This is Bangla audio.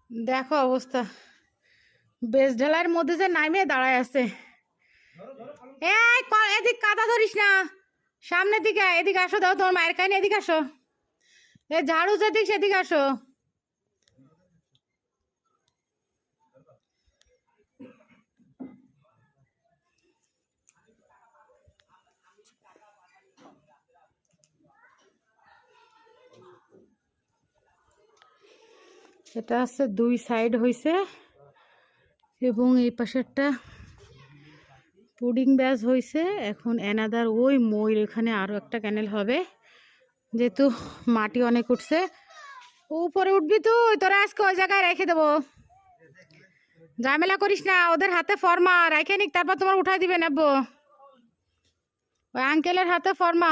দেখো অবস্থা, বেশ ঢালাইয়ের মধ্যে যে নাইমে দাঁড়ায় আছে। এদিক কাদা ধরিস না, সামনের দিকে এদিকে আসো, দাও তোমার মায়ের কাহিনী, এদিকে আসো, এ ঝাড়ু যেদিক সেদিকে আসো। এটা আছে 2 সাইড হয়েছে এবং এই পাশে একটা পুডিং ব্যাস হয়েছে। এখন অ্যানাদার ওই মই এখানে আরও একটা ক্যানেল হবে, যেহেতু মাটি অনেক উঠছে। উপরে উঠবি তুই, তোরা আজকে ওই জায়গায় রেখে দেবো, ঝামেলা করিস না। ওদের হাতে ফর্মা রেখে নিক, তারপর তোমার উঠাই দিবে নেবো, ওই আঙ্কেলের হাতে ফর্মা।